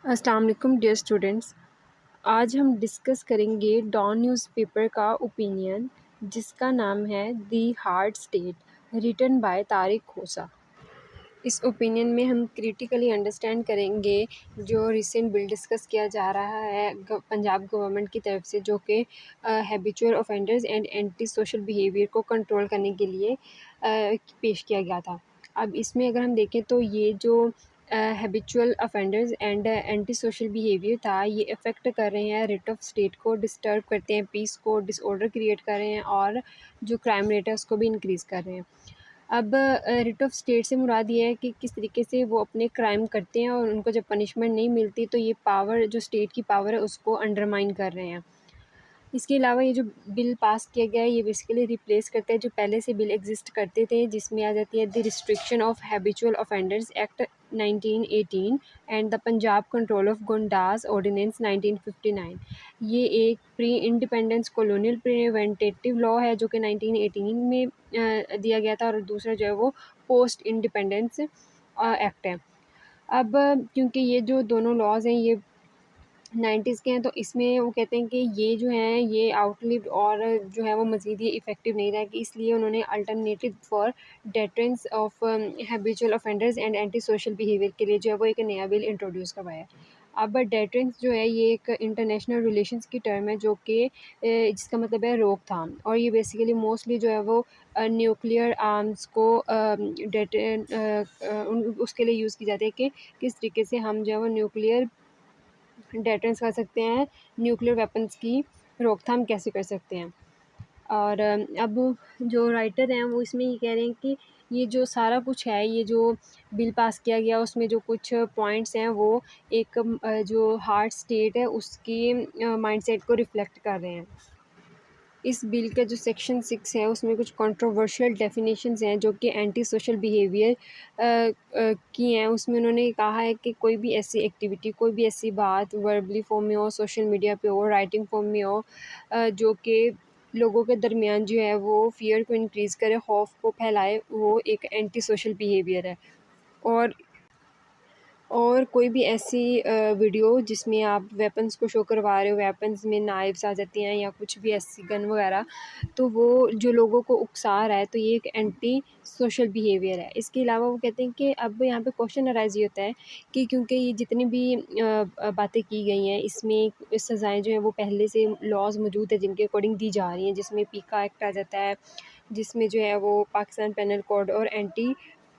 अस्सलाम वालेकुम dear students. आज हम डिस्कस करेंगे डॉन न्यूज़पेपर का ओपिनियन जिसका नाम है the hard state written by Tariq Khosa. इस ओपिनियन में हम क्रिटिकली अंडरस्टैंड करेंगे जो रिसेंट बिल डिस्कस किया जा रहा है पंजाब गवर्नमेंट की तरफ से, जो कि habitual offenders and anti social behaviour को कंट्रोल करने के लिए पेश किया गया था। अब इसमें अगर हम देखें तो ये जो habitual offenders and anti social behaviour था, ये अफेक्ट कर रहे हैं रेट ऑफ स्टेट को, डिस्टर्ब करते हैं पीस को, डिसऑर्डर क्रिएट कर रहे हैं और जो क्राइम रेट है उसको भी इंक्रीज़ कर रहे हैं। अब रिट ऑफ स्टेट से मुराद ये है कि किस तरीके से वो अपने क्राइम करते हैं और उनको जब पनिशमेंट नहीं मिलती तो ये पावर, जो स्टेट की पावर है, उसको अंडरमाइन कर रहे हैं। इसके अलावा ये जो बिल पास किया गया है ये बेसिकली रिप्लेस करता है जो पहले से बिल एग्जिस्ट करते थे, जिसमें आ जाती है the restriction of habitual offenders act 1918 and the Punjab control of goondas ordinance 1959। ये एक pre independence colonial preventative law है जो कि 1918 में दिया गया था, और दूसरा जो है वो पोस्ट इंडिपेंडेंस एक्ट है। अब क्योंकि ये जो दोनों लॉज हैं ये 90s के हैं, तो इसमें वो कहते हैं कि ये जो हैं ये आउटलिव्ड और जो है वो मज़ीद ये इफ़ेक्टिव नहीं रहेगी, इसलिए उन्होंने alternative for deterrence of habitual offenders and anti social behaviour के लिए जो है वो एक नया बिल इंट्रोड्यूस करवाया है। अब डेटरेंस जो है ये एक इंटरनेशनल रिलेशंस की टर्म है जो कि जिसका मतलब है रोकथाम, और ये बेसिकली मोस्टली जो है वो न्यूक्लियर आर्म्स को उसके लिए यूज़ की जाती है कि किस तरीके से हम जो है वो न्यूक्लियर डेटरेंस कर सकते हैं, न्यूक्लियर वेपन्स की रोकथाम कैसे कर सकते हैं। और अब जो राइटर हैं वो इसमें ये कह रहे हैं कि ये जो सारा कुछ है, ये जो बिल पास किया गया उसमें जो कुछ पॉइंट्स हैं वो एक जो हार्ड स्टेट है उसकी माइंडसेट को रिफ्लेक्ट कर रहे हैं। इस बिल का जो सेक्शन 6 है उसमें कुछ कंट्रोवर्शियल डेफिनेशंस हैं जो कि एंटी सोशल बिहेवियर की हैं। उसमें उन्होंने कहा है कि कोई भी ऐसी एक्टिविटी, कोई भी ऐसी बात वर्बली फॉर्म में हो, सोशल मीडिया पे हो, राइटिंग फॉर्म में हो, जो कि लोगों के दरमियान जो है वो फ़ियर को इंक्रीज़ करे, खौफ को फैलाए, वो एक एंटी सोशल बिहेवियर है। और कोई भी ऐसी वीडियो जिसमें आप वेपन्स को शो करवा रहे हो, वेपन्स में नाइफ्स आ जाती हैं या कुछ भी ऐसी गन वगैरह, तो वो जो लोगों को उकसा रहा है, तो ये एक एंटी सोशल बिहेवियर है। इसके अलावा वो कहते हैं कि अब यहाँ पे क्वेश्चन अराइज़ ये होता है कि क्योंकि ये जितनी भी बातें की गई हैं इसमें सज़ाएँ जो हैं वो पहले से लॉज़ मौजूद है जिनके अकॉर्डिंग दी जा रही हैं, जिसमें पीका एक्ट आ जाता है, जिसमें जो है वो पाकिस्तान पेनल कोड और एंटी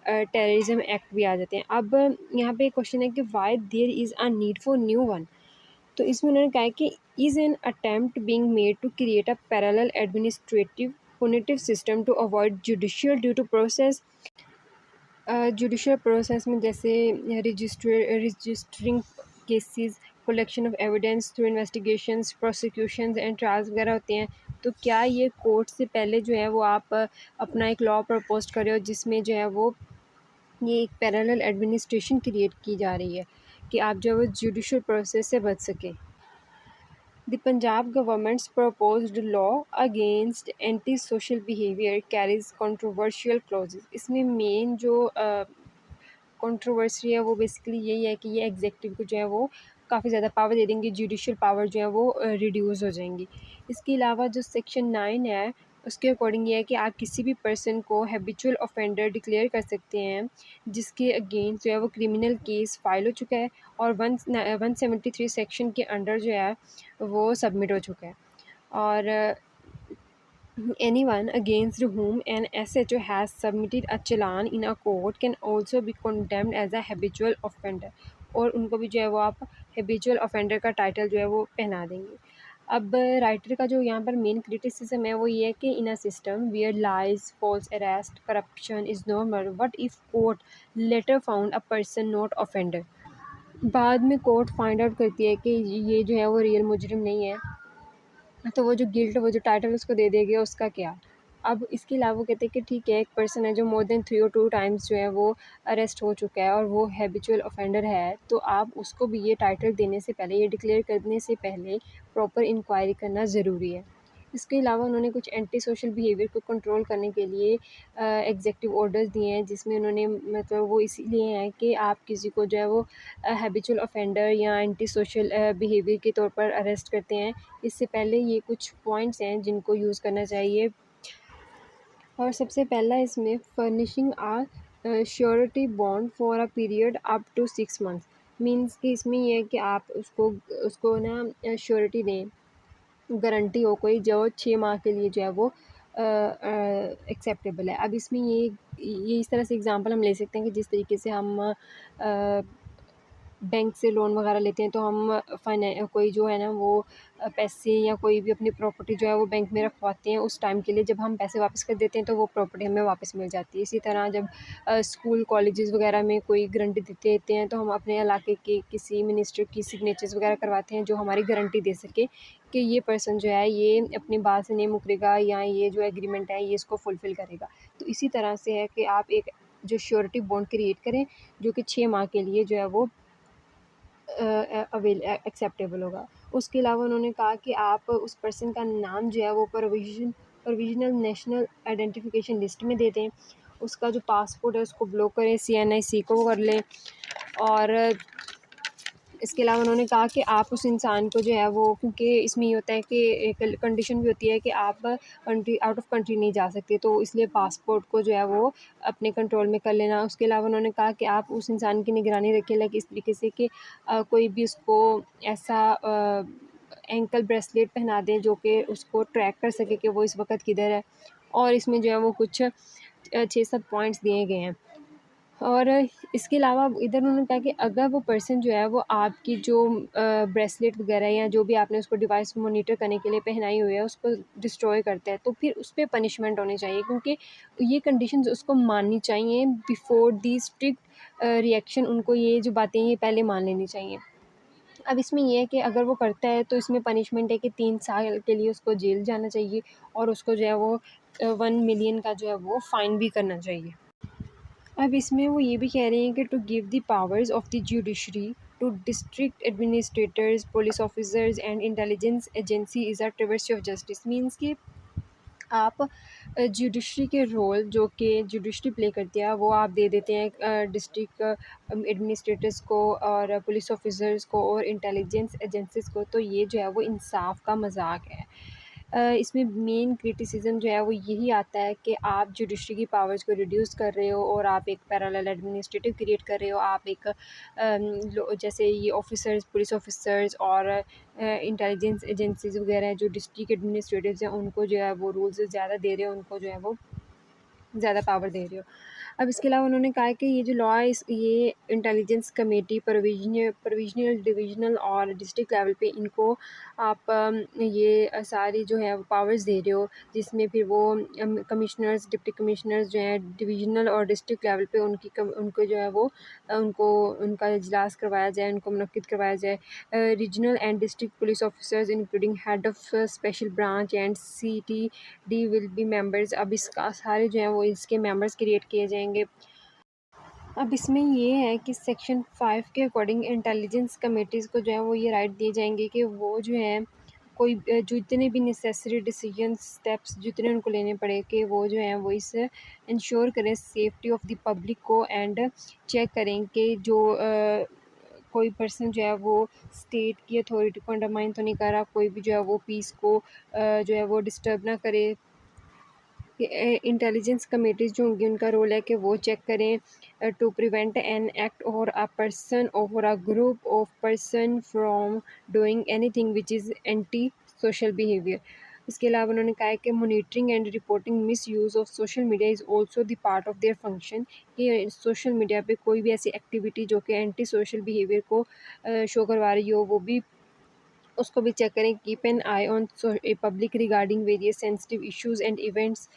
टेररिज्म एक्ट भी आ जाते हैं। अब यहाँ पे क्वेश्चन है कि why there is a need for new one. तो इसमें उन्होंने कहा है कि is an attempt being made to create a parallel administrative punitive system to avoid judicial due to process. Judicial process में जैसे registering cases, collection of evidence through investigations, prosecutions and trials वगैरह होते हैं। तो क्या ये कोर्ट से पहले जो है वो आप अपना एक लॉ प्रपोज कर रहे हो जिसमें जो है वो ये एक पैरेलल एडमिनिस्ट्रेशन क्रिएट की जा रही है कि आप जो है वो जुडिशियल प्रोसेस से बच सकें। The Punjab governments proposed law against anti social behaviour carries controversial clauses. इसमें मेन जो कंट्रोवर्सी है वो बेसिकली यही है कि ये एग्जेक्टिव को जो है वो काफ़ी ज़्यादा पावर दे देंगे, जुडिशियल पावर जो है वो रिड्यूस हो जाएंगी। इसके अलावा जो सेक्शन 9 है उसके अकॉर्डिंग ये है कि आप किसी भी पर्सन को हैबिचुअल ऑफेंडर डिक्लेयर कर सकते हैं जिसके अगेंस्ट जो है वो क्रिमिनल केस फाइल हो चुका है और 173 सेक्शन के अंडर जो है वो सबमिट हो चुका है। और anyone against whom an SHO has submitted a challan in a court can also be condemned as a habitual offender। और उनको भी जो है वो आप habitual offender का टाइटल जो है वो पहना देंगे। अब राइटर का जो यहाँ पर मेन क्रिटिसिज्म है वो ये है कि in a system where lies, false arrest, corruption is normal, what if court later found a person not offender. बाद में कोर्ट फाइंड आउट करती है कि ये जो है वो रियल मुजरिम नहीं है, तो वो जो गिल्ट, वो जो टाइटल उसको दे देगी उसका क्या। अब इसके अलावा वो कहते हैं कि ठीक है, एक पर्सन है जो मोर देन 3 और 2 टाइम्स जो है वो अरेस्ट हो चुका है और वो हैबिचुअल ऑफेंडर है, तो आप उसको भी ये टाइटल देने से पहले, ये डिक्लेयर करने से पहले प्रॉपर इंक्वायरी करना ज़रूरी है। इसके अलावा उन्होंने कुछ एंटी सोशल बिहेवियर को कंट्रोल करने के लिए एग्जेक्टिव ऑर्डर्स दिए हैं, जिसमें उन्होंने मतलब वो इसीलिए हैं कि आप किसी को जो है वो हैबिचुअल ऑफेंडर या एंटी सोशल बिहेवियर के तौर पर अरेस्ट करते हैं। इससे पहले ये कुछ पॉइंट्स हैं जिनको यूज़ करना चाहिए। और सबसे पहला इसमें furnishing surety bond for a period up to 6 months. Means कि इसमें ये है कि आप उसको उसको ना श्योरिटी दें, गारंटी हो कोई जो 6 माह के लिए जो है वो एक्सेप्टेबल है। अब इसमें ये इस तरह से एग्ज़ाम्पल हम ले सकते हैं कि जिस तरीके से हम बैंक से लोन वगैरह लेते हैं तो हम कोई जो है ना वो पैसे या कोई भी अपनी प्रॉपर्टी जो है वो बैंक में रखवाते हैं उस टाइम के लिए। जब हम पैसे वापस कर देते हैं तो वो प्रॉपर्टी हमें वापस मिल जाती है। इसी तरह जब स्कूल कॉलेजेस वगैरह में कोई गारंटी देते हैं तो हम अपने इलाके के किसी मिनिस्टर की सिग्नेचर्स वगैरह करवाते हैं जो हमारी गारंटी दे सके कि ये पर्सन जो है ये अपनी बात से नहीं मुकरेगा या ये जो एग्रीमेंट है ये इसको फुलफ़िल करेगा। तो इसी तरह से है कि आप एक जो श्योरिटी बॉन्ड क्रिएट करें जो कि 6 माह के लिए जो है वो एक्सेप्टेबल होगा। उसके अलावा उन्होंने कहा कि आप उस पर्सन का नाम जो है वो प्रोविज़नल नेशनल आइडेंटिफिकेशन लिस्ट में दे दें। उसका जो पासपोर्ट है उसको ब्लॉक करें, CNIC को कर लें। और इसके अलावा उन्होंने कहा कि आप उस इंसान को जो है वो, क्योंकि इसमें ये होता है कि एक कंडीशन भी होती है कि आप कंट्री आउट ऑफ कंट्री नहीं जा सकते, तो इसलिए पासपोर्ट को जो है वो अपने कंट्रोल में कर लेना। उसके अलावा उन्होंने कहा कि आप उस इंसान की निगरानी रखें, लाइक इस तरीके से कि कोई भी उसको ऐसा एंकल ब्रेसलेट पहना दें जो कि उसको ट्रैक कर सके कि वो इस वक्त किधर है। और इसमें जो है वो कुछ 6-7 पॉइंट्स दिए गए हैं। और इसके अलावा इधर उन्होंने कहा कि अगर वो पर्सन जो है वो आपकी जो ब्रेसलेट वगैरह या जो भी आपने उसको डिवाइस मॉनिटर करने के लिए पहनाई हुई है उसको डिस्ट्रॉय करता है, तो फिर उस पे पनिशमेंट होनी चाहिए, क्योंकि ये कंडीशंस उसको माननी चाहिए बिफोर दी स्ट्रिक्ट रिएक्शन। उनको ये जो बातें ये पहले मान लेनी चाहिए। अब इसमें ये है कि अगर वो करता है तो इसमें पनिशमेंट है कि 3 साल के लिए उसको जेल जाना चाहिए और उसको जो है वो 1 मिलियन का जो है वो फ़ाइन भी करना चाहिए। अब इसमें वो ये भी कह रहे हैं कि to give the powers of the judiciary to district administrators, police officers and intelligence agency is a travesty of justice. Means कि आप जुडिशरी के रोल जो कि जुडिशरी प्ले करती है वो आप दे देते हैं डिस्ट्रिक्ट एडमिनिस्ट्रेटर्स को और पुलिस ऑफिसर्स को और इंटेलिजेंस एजेंसीज़ को। तो ये जो है वो इंसाफ का मजाक है। इसमें मेन क्रिटिसिज्म जो है वो यही आता है कि आप जुडिशरी की पावर्स को रिड्यूस कर रहे हो और आप एक पैरेलल एडमिनिस्ट्रेटिव क्रिएट कर रहे हो। आप एक जैसे ये ऑफिसर्स, पुलिस ऑफिसर्स और इंटेलिजेंस एजेंसीज़ वगैरह हैं जो डिस्ट्रिक्ट एडमिनिस्ट्रेटिव्स हैं उनको जो है वो रूल्स ज़्यादा दे रहे हो, उनको जो है वो ज़्यादा पावर दे रहे हो। अब इसके अलावा उन्होंने कहा है कि ये जो लॉ है ये इंटेलिजेंस कमेटी प्रोविजनल, डिविजनल और डिस्ट्रिक्ट लेवल पे इनको आप ये सारी जो है पावर्स दे रहे हो, जिसमें फिर वो कमिश्नर्स, डिप्टी कमिश्नर्स जो हैं डिविजनल और डिस्ट्रिक्ट लेवल पे उनको जो है वो उनको उनका इजलास करवाया जाए, उनको मुनक्किद करवाया जाए। Regional and district police officers including head of special branch and CTD will be members. अब इसका सारे जो हैं वो इसके मेंबर्स क्रिएट किए जाएंगे। अब इसमें ये है कि सेक्शन 5 के अकॉर्डिंग इंटेलिजेंस कमेटीज़ को जो है वो ये राइट दिए जाएंगे कि वो जो है कोई जो जितने भी नेसेसरी डिसीजन स्टेप्स जितने उनको लेने पड़े कि वो जो हैं वो इसे इंश्योर करें सेफ्टी ऑफ द पब्लिक को, एंड चेक करें कि जो कोई पर्सन जो है वो स्टेट की अथॉरिटी को अंडरमाइन तो नहीं कर रहा, कोई भी जो है वो पीस को जो है वो डिस्टर्ब ना करे। इंटेलिजेंस कमेटीज़ जो होंगी उनका रोल है कि वो चेक करें टू प्रिवेंट एन एक्ट और अ पर्सन और a group of person from doing anything which is anti social behaviour. इसके अलावा उन्होंने कहा है कि monitoring and reporting miss use of social media is also the part of their function. कि social media पे कोई भी ऐसी एक्टिविटी जो कि एंटी सोशल बिहेवियर को शो करवा रही हो वो भी उसको भी चेक करें। Keep an I on public regarding various sensitive issues and events.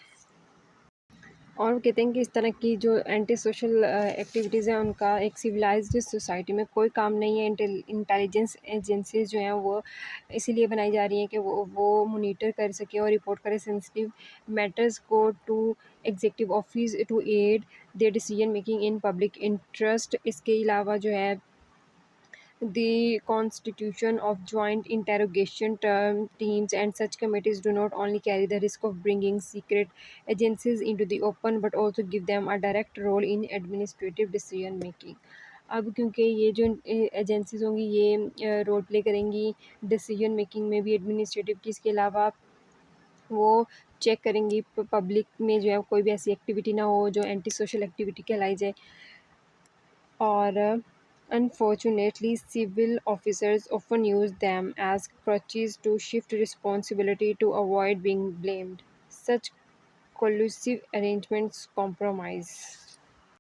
और वो कहते हैं कि इस तरह की जो एंटी सोशल एक्टिविटीज़ हैं उनका एक सिविलाइज्ड सोसाइटी में कोई काम नहीं है। इंटेलिजेंस एजेंसीज जो हैं वो इसीलिए बनाई जा रही हैं कि वो मॉनिटर कर सके और रिपोर्ट करे सेंसिटिव मैटर्स को to executive office to aid their decision making in public interest. इसके अलावा जो है the constitution of joint interrogation teams, and such committees do not only carry the risk of bringing secret agencies into the open but also give them a direct role in administrative decision making. अब क्योंकि ये जो agencies होंगी ये role play करेंगी decision making में भी administrative की, इसके अलावा वो चेक करेंगी पब्लिक में जो है कोई भी ऐसी एक्टिविटी ना हो जो एंटी सोशल एक्टिविटी कहलाई जाए। और unfortunately, civil officers often use them as crutches to shift responsibility to avoid being blamed. Such collusive arrangements compromise